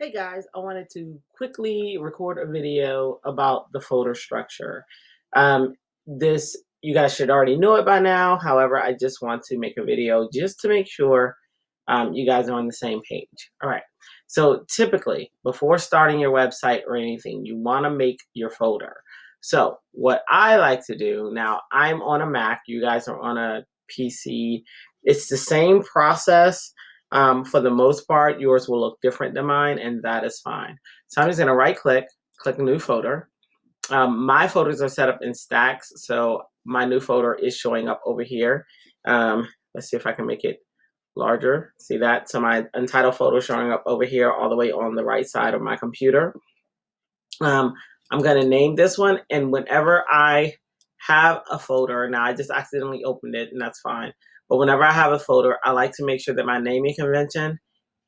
Hey guys, I wanted to quickly record a video about the folder structure. This, you guys should already know it by now. However, I just want to make a video just to make sure you guys are on the same page. All right. So typically, before starting your website or anything, you want to make your folder. So what I like to do now, I'm on a Mac. You guys are on a PC. It's the same process. For the most part, yours will look different than mine, and that is fine. So I'm just going to right click, click new folder. My folders are set up in stacks, so my new folder is showing up over here. Let's see if I can make it larger. See that? So my untitled folder is showing up over here all the way on the right side of my computer. I'm going to name this one, and whenever I have a folder, now I just accidentally opened it, and that's fine. But whenever I have a folder, I like to make sure that my naming convention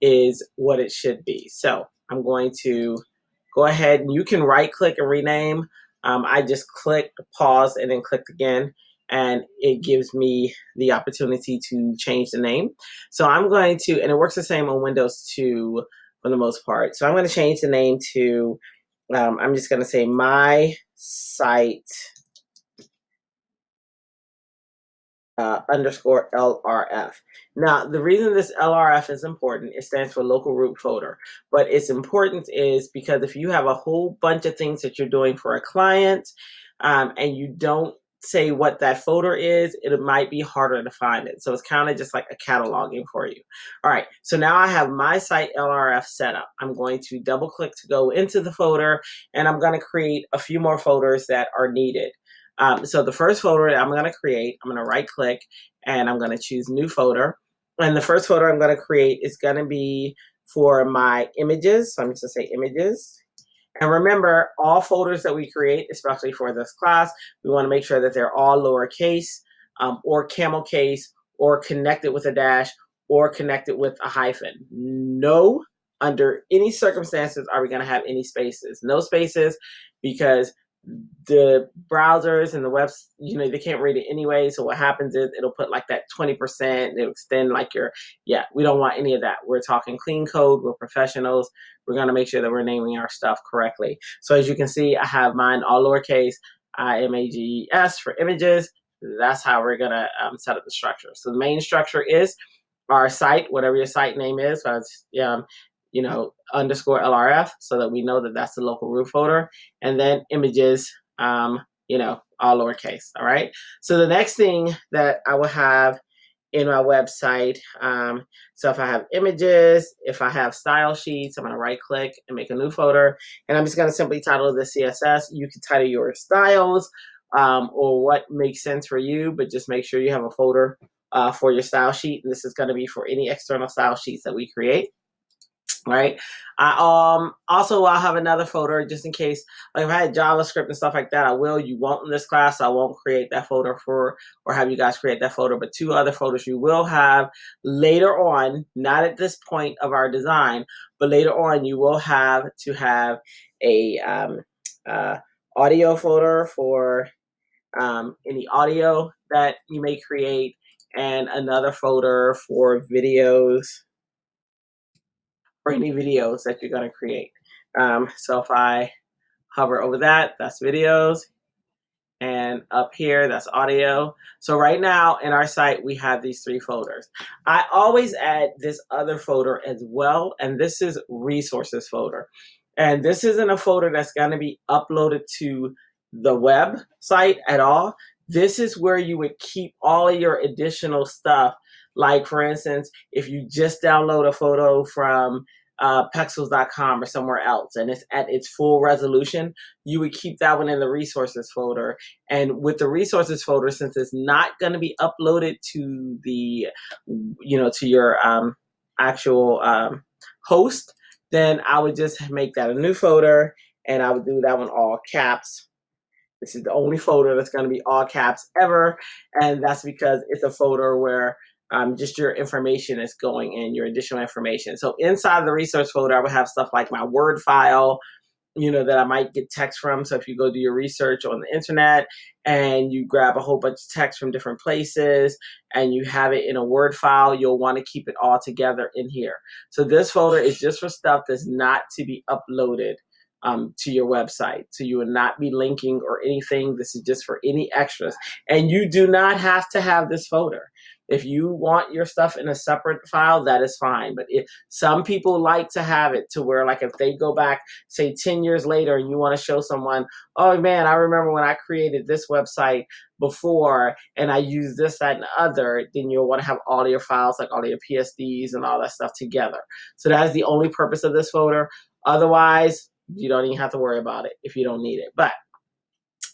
is what it should be. So I'm going to go ahead, and you can right click and rename. I just clicked pause and then clicked again, and it gives me the opportunity to change the name. So I'm going to, and it works the same on Windows 2 for the most part. So I'm going to change the name to, I'm just going to say my site underscore LRF. Now, the reason this LRF is important, it stands for local root folder, but its importance is because if you have a whole bunch of things that you're doing for a client and you don't say what that folder is, it might be harder to find it. So it's kind of just like a cataloging for you. All right, so now I have my site LRF set up. I'm going to double click to go into the folder, and I'm going to create a few more folders that are needed. So the first folder I'm going to create, I'm going to right click and I'm going to choose new folder. And the first folder I'm going to create is going to be for my images. So I'm just going to say images. And remember, all folders that we create, especially for this class, we want to make sure that they're all lowercase or camel case or connected with a dash or connected with a hyphen. No, under any circumstances are we going to have any spaces. No spaces, because the browsers and the webs, they can't read it anyway. So what happens is it'll put like that 20%, it'll extend like we don't want any of that. We're talking clean code, we're professionals. We're going to make sure that we're naming our stuff correctly. So as you can see, I have mine all lowercase, images for images. That's how we're going to set up the structure. So the main structure is our site, whatever your site name is. So it's, underscore LRF, so that we know that that's the local root folder, and then images, all lowercase. All right. So the next thing that I will have in my website, so if I have images, if I have style sheets, I'm going to right click and make a new folder, and I'm just going to simply title the CSS. You can title your styles or what makes sense for you, but just make sure you have a folder for your style sheet. And this is going to be for any external style sheets that we create. Right. I'll have another folder just in case, like if I had JavaScript and stuff like that, I will. You won't in this class. I won't create that folder or have you guys create that folder, but two other folders you will have later on, not at this point of our design, but later on you will have to have a audio folder for any audio that you may create, and another folder for videos, or any videos that you're going to create. So if I hover over that, that's videos. And up here, that's audio. So right now in our site, we have these three folders. I always add this other folder as well, and this is resources folder. And this isn't a folder that's going to be uploaded to the website at all. This is where you would keep all of your additional stuff. Like for instance, if you just download a photo from pexels.com or somewhere else, and it's at its full resolution, you would keep that one in the resources folder. And with the resources folder, since it's not going to be uploaded to the, to your actual host, then I would just make that a new folder, and I would do that one all caps. This is the only folder that's going to be all caps ever, and that's because it's a folder where just your information is going in, your additional information. So inside the resource folder, I would have stuff like my Word file, that I might get text from. So if you go do your research on the internet and you grab a whole bunch of text from different places and you have it in a Word file, you'll want to keep it all together in here. So this folder is just for stuff that's not to be uploaded to your website. So you will not be linking or anything. This is just for any extras. And you do not have to have this folder. If you want your stuff in a separate file, that is fine. But some people like to have it to where, like, if they go back, say 10 years later, and you want to show someone, oh man, I remember when I created this website before and I used this, that, and the other, then you'll want to have all of your files, like all of your PSDs and all that stuff together. So that is the only purpose of this folder. Otherwise, you don't even have to worry about it if you don't need it. But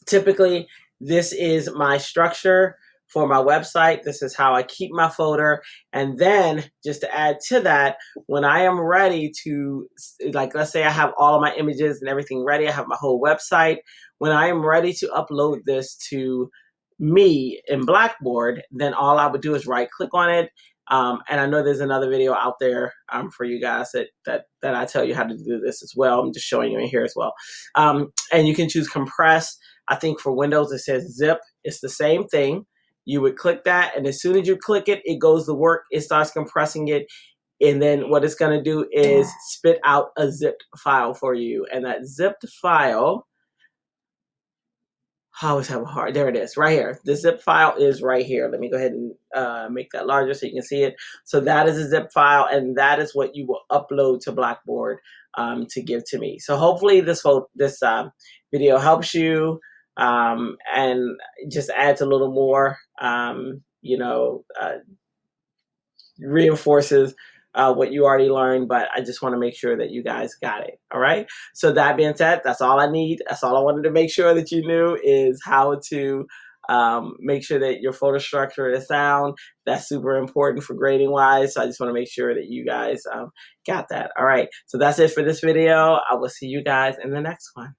typically, this is my structure for my website. This is how I keep my folder. And then just to add to that, when I am ready to, like, let's say I have all of my images and everything ready, I have my whole website. When I am ready to upload this to me in Blackboard, then all I would do is right click on it. And I know there's another video out there for you guys that I tell you how to do this as well. I'm just showing you in here as well. And you can choose compress. I think for Windows it says zip. It's the same thing. You would click that, and as soon as you click it, it goes to work. It starts compressing it, and then what it's going to do is spit out a zipped file for you. And that zipped file, I always have a hard, there it is, right here. The zip file is right here. Let me go ahead and make that larger so you can see it. So that is a zip file, and that is what you will upload to Blackboard to give to me. So hopefully this video helps you and just adds a little more, reinforces what you already learned, but I just want to make sure that you guys got it. All right. So that being said, that's all I need. That's all I wanted to make sure that you knew, is how to make sure that your folder structure is sound. That's super important for grading wise. So I just want to make sure that you guys got that. All right. So that's it for this video. I will see you guys in the next one.